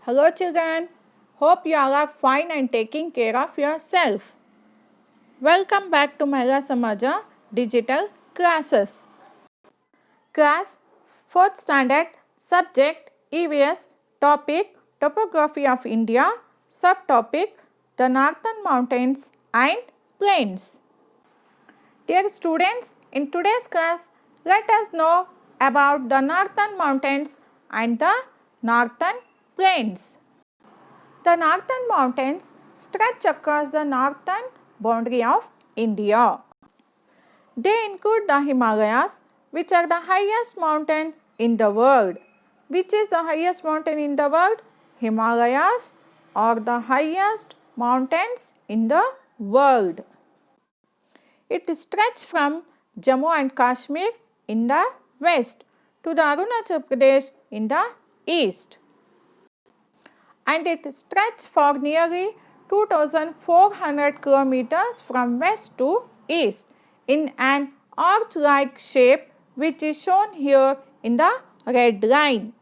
Hello children, hope you all are fine and taking care of yourself. Welcome back to MAHILA SAMAJA digital classes. Class 4th standard, subject EVS, topic Topography of India, subtopic the Northern Mountains and Plains. Dear students, in today's class, let us know about the Northern Mountains and the Northern Plains. The Northern Mountains stretch across the northern boundary of India. They include the Himalayas, which are the highest mountain in the world. Which is the highest mountain in the world? Himalayas are the highest mountains in the world. It stretches from Jammu and Kashmir in the west to the Arunachal Pradesh in the east. And it stretches for nearly 2400 kilometers from west to east in an arch-like shape, which is shown here in the red line.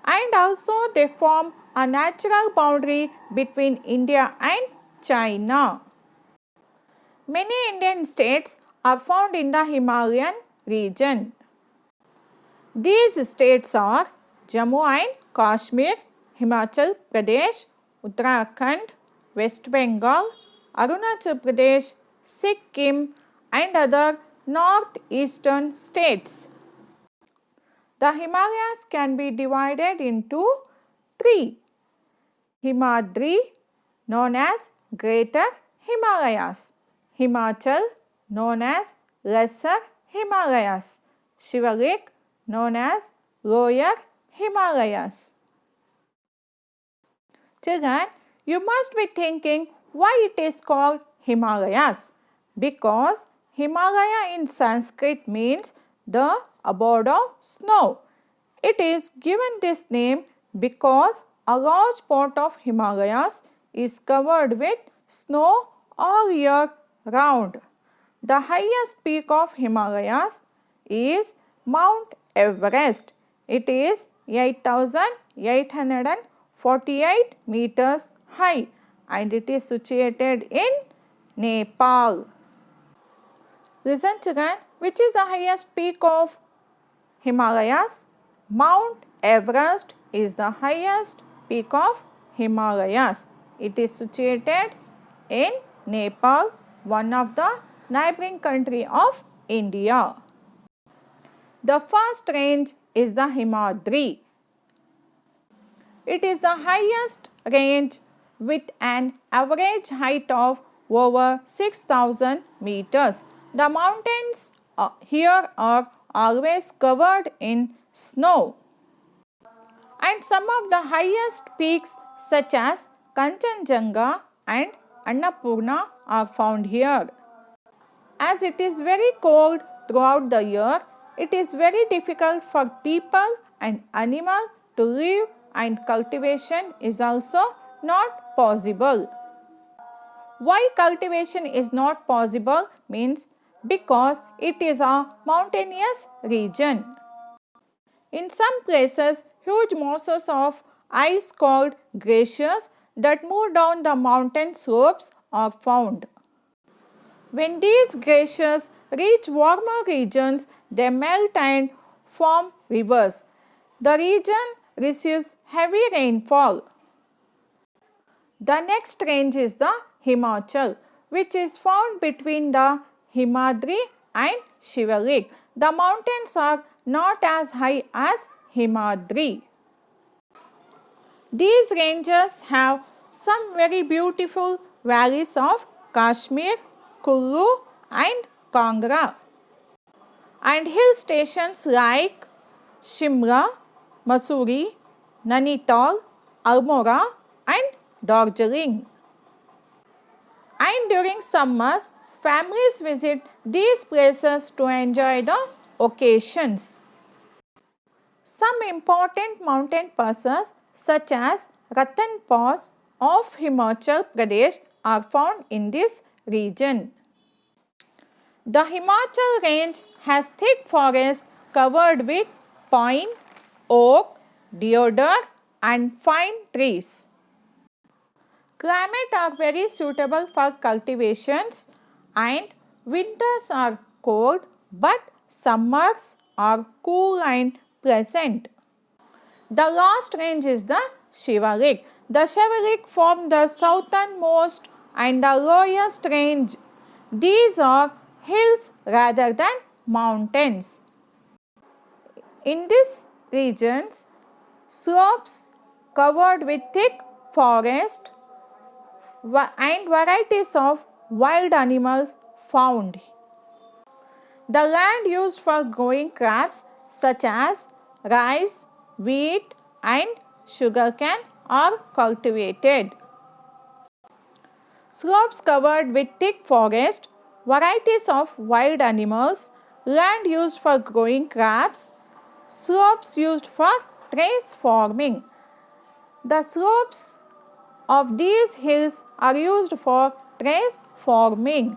And also they form a natural boundary between India and China. Many Indian states are found in the Himalayan region. These states are Jammu and Kashmir, Himachal Pradesh, Uttarakhand, West Bengal, Arunachal Pradesh, Sikkim and other northeastern states. The Himalayas can be divided into three. Himadri, known as Greater Himalayas. Himachal, known as Lesser Himalayas. Shivalik, known as Lower Himalayas. Children, you must be thinking why it is called Himalayas. Because Himalaya in Sanskrit means the abode of snow. It is given this name because a large part of Himalayas is covered with snow all year round. The highest peak of Himalayas is Mount Everest. It is 8,848 meters high and it is situated in Nepal. Listen children, which is the highest peak of Himalayas? Mount Everest is the highest peak of Himalayas. It is situated in Nepal, one of the neighboring country of India. The first range is the Himadri. It is the highest range with an average height of over 6,000 meters. The mountains here are always covered in snow. And some of the highest peaks such as Kanchenjunga and Annapurna are found here. As it is very cold throughout the year, it is very difficult for people and animals to live and cultivation is also not possible. Why cultivation is not possible means because it is a mountainous region. In some places, huge masses of ice called glaciers that move down the mountain slopes are found. When these glaciers reach warmer regions, they melt and form rivers. The region receives heavy rainfall. The next range is the Himachal, which is found between the Himadri and Shivalik. The mountains are not as high as Himadri. These ranges have some very beautiful valleys of Kashmir, Kullu and Kangra, and hill stations like Shimla, Mussoorie, Nainital, Almora and Darjeeling. And during summers, families visit these places to enjoy the occasions. Some important mountain passes such as Ratan Pass of Himachal Pradesh are found in this region. The Himachal range has thick forests covered with pine, oak, deodar and fine trees. Climate are very suitable for cultivations and winters are cold but summers are cool and pleasant. The last range is the Shivalik. The Shivalik form the southernmost and the lowest range. These are hills rather than mountains. In these regions, slopes covered with thick forest and varieties of wild animals found. The land used for growing crops such as rice, wheat and sugarcane are cultivated. Slopes covered with thick forest, varieties of wild animals, land used for growing crops, slopes used for terrace forming. The slopes of these hills are used for terrace forming.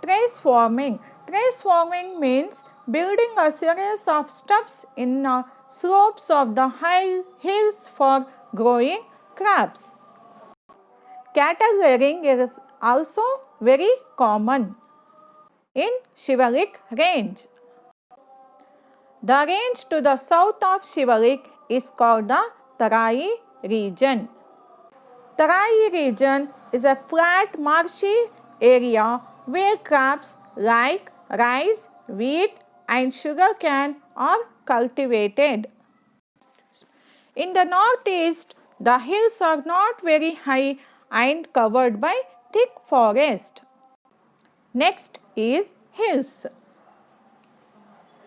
Terrace forming. Terrace forming means building a series of steps in slopes of the high hills for growing crops. Cattle rearing is also very common in Shivalik range. The range to the south of Shivalik is called the Tarai region. Tarai region is a flat marshy area where crops like rice, wheat and sugarcane are cultivated. In the northeast, the hills are not very high and covered by thick forest. Next is hills.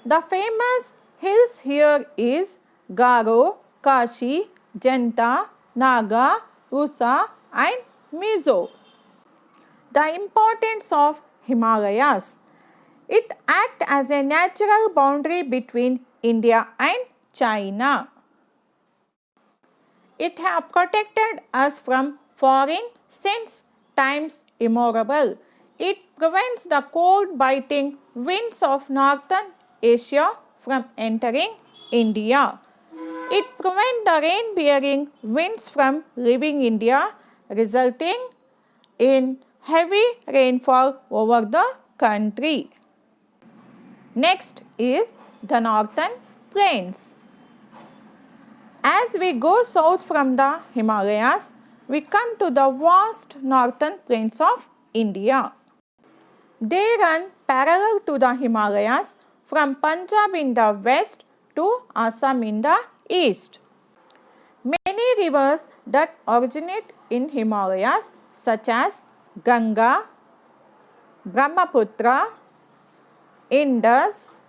The famous hills here is Garo, Kashi, Janta, Naga, Rusa and Mizo. The importance of Himalayas. It acts as a natural boundary between India and China. It has protected us from foreign since times immemorial. It prevents the cold biting winds of northern Asia from entering India. It prevents the rain bearing winds from leaving India, resulting in heavy rainfall over the country. Next is the northern plains. As we go south from the Himalayas, we come to the vast northern plains of India. They run parallel to the Himalayas from Punjab in the west to Assam in the east. Many rivers that originate in Himalayas such as Ganga, Brahmaputra, Indus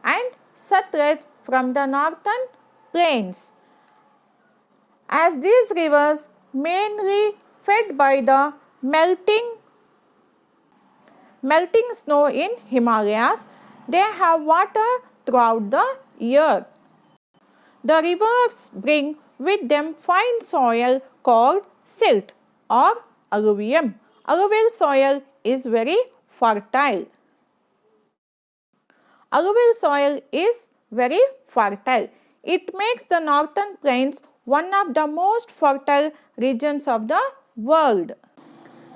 and Satluj from the northern plains. As these rivers mainly fed by the melting snow in Himalayas, they have water throughout the year. The rivers bring with them fine soil called silt or alluvium. Alluvial soil is very fertile. Alluvial soil is very fertile. It makes the northern plains one of the most fertile regions of the world.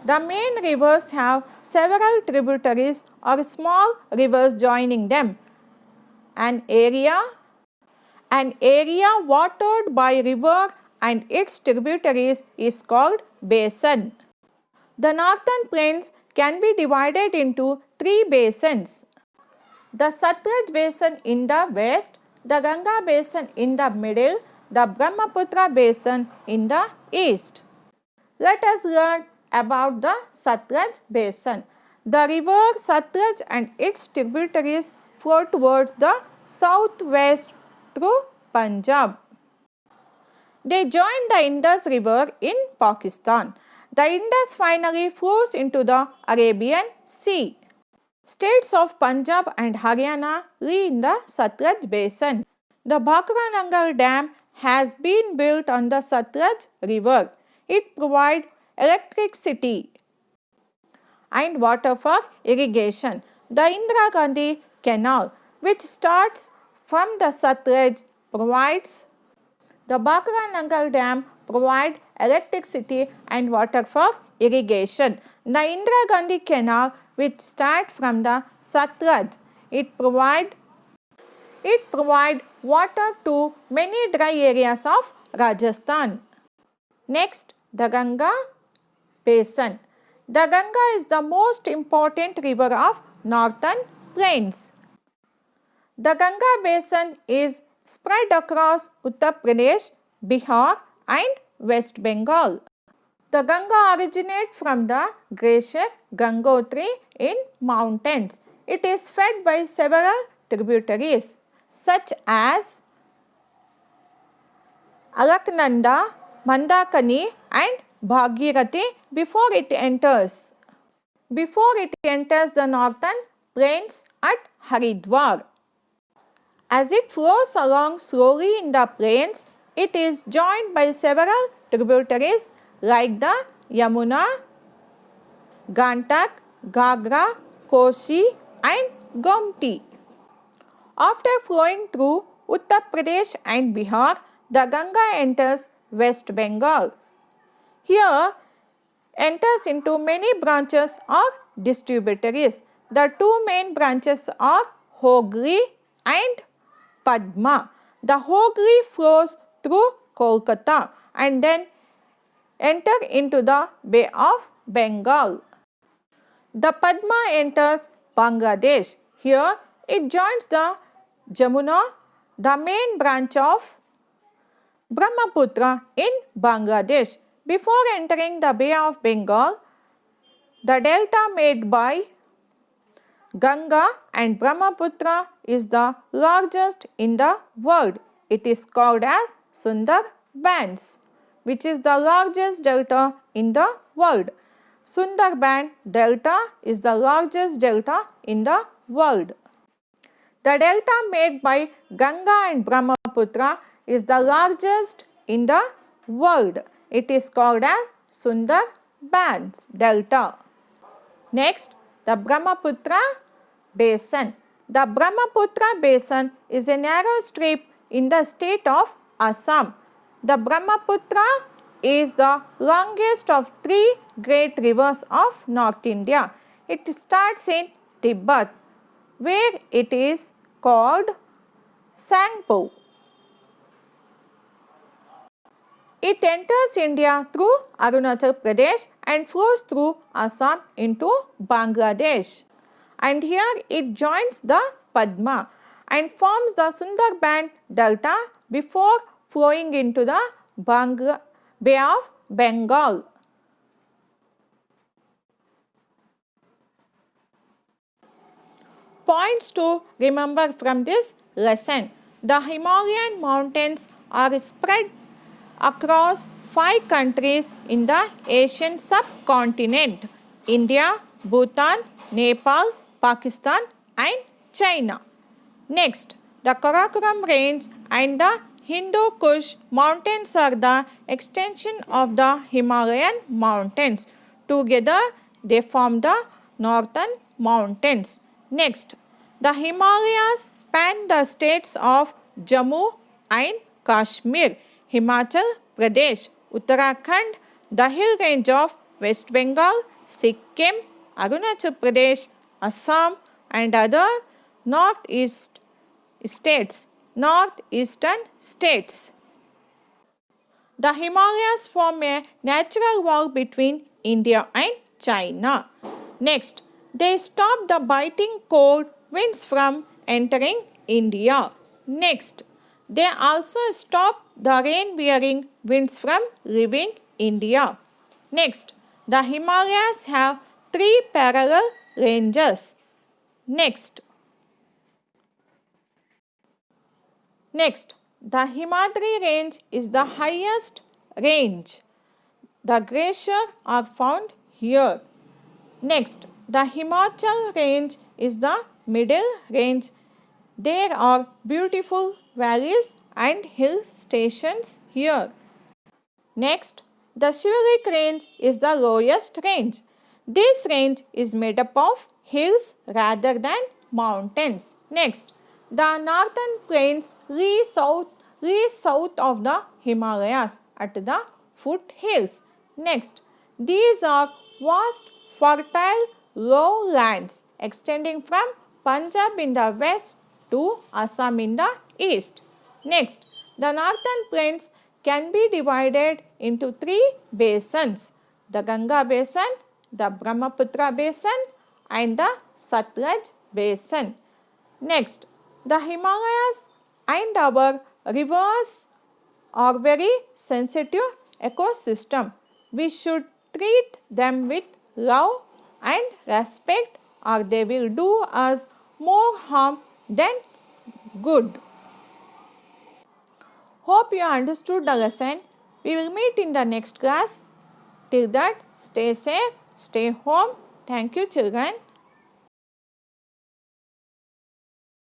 The main rivers have several tributaries or small rivers joining them. An area watered by river and its tributaries is called basin. The northern plains can be divided into three basins. The Satluj basin in the west, the Ganga basin in the middle, the Brahmaputra basin in the east. Let us learn about the Satluj basin. The river Satluj and its tributaries flow towards the southwest through Punjab. They join the Indus River in Pakistan. The Indus finally flows into the Arabian Sea. States of Punjab and Haryana lie in the Satluj basin. The Bhakra Nangal Dam has been built on the Satluj River. It provides electricity and water for irrigation. The Indira Gandhi Canal, which starts from the Satluj, provides The Bakra Dam provides electricity and water for irrigation. The Indira Gandhi Canal, which starts from the Satluj, it provides water to many dry areas of Rajasthan. Next, the Ganga Basin. The Ganga is the most important river of northern plains. The Ganga Basin is spread across Uttar Pradesh, Bihar and West Bengal. The Ganga originates from the glacier Gangotri in mountains. It is fed by several tributaries such as Alaknanda, Mandakani and Bhagirathi before it enters the northern plains at Haridwar. As it flows along slowly in the plains, it is joined by several tributaries like the Yamuna, Gantak, Gagra, Kosi and Gomti. After flowing through Uttar Pradesh and Bihar, the Ganga enters West Bengal. Here enters into many branches or distributaries. The two main branches are Hogli and Padma. The Hogli flows through Kolkata and then enter into the Bay of Bengal. The Padma enters Bangladesh. Here it joins the Jamuna, the main branch of Brahmaputra in Bangladesh. Before entering the Bay of Bengal, the delta made by Ganga and Brahmaputra is the largest in the world. It is called as Sundarbans, which is the largest delta in the world. Sundarban delta is the largest delta in the world. The delta made by Ganga and Brahmaputra is the largest in the world. It is called as Sundarbans delta. Next, the Brahmaputra Basin. The Brahmaputra Basin is a narrow strip in the state of Assam. The Brahmaputra is the longest of three great rivers of North India. It starts in Tibet, where it is called Sangpo. It enters India through Arunachal Pradesh and flows through Assam into Bangladesh. And here it joins the Padma and forms the Sundarban Delta before flowing into the Bay of Bengal. Points to remember from this lesson. The Himalayan mountains are spread across 5 countries in the Asian subcontinent: India, Bhutan, Nepal, Pakistan and China. Next, the Karakoram range and the Hindu Kush mountains are the extension of the Himalayan mountains. Together, they form the northern mountains. Next, the Himalayas span the states of Jammu and Kashmir, Himachal Pradesh, Uttarakhand, the hill range of West Bengal, Sikkim, Arunachal Pradesh, Assam and other northeastern states. The Himalayas form a natural wall between India and China. Next, they stop the biting cold winds from entering India. Next, they also stop the rain-bearing winds from leaving India. Next, the Himalayas have 3 parallel ranges. Next, the Himadri range is the highest range. The glaciers are found here. Next, the Himachal range is the middle range. There are beautiful valleys and hill stations here. Next, the Shivalik range is the lowest range. This range is made up of hills rather than mountains. Next, the northern plains lie reach south of the Himalayas at the foothills. Next, these are vast fertile lowlands extending from Punjab in the west to Assam in the east. Next, the northern plains can be divided into three basins: the Ganga basin, the Brahmaputra basin and the Satluj basin. Next, the Himalayas and our rivers are very sensitive ecosystem. We should treat them with love and respect or they will do us more harm than good. Hope you understood the lesson. We will meet in the next class. Till that, stay safe, stay home. Thank you, children.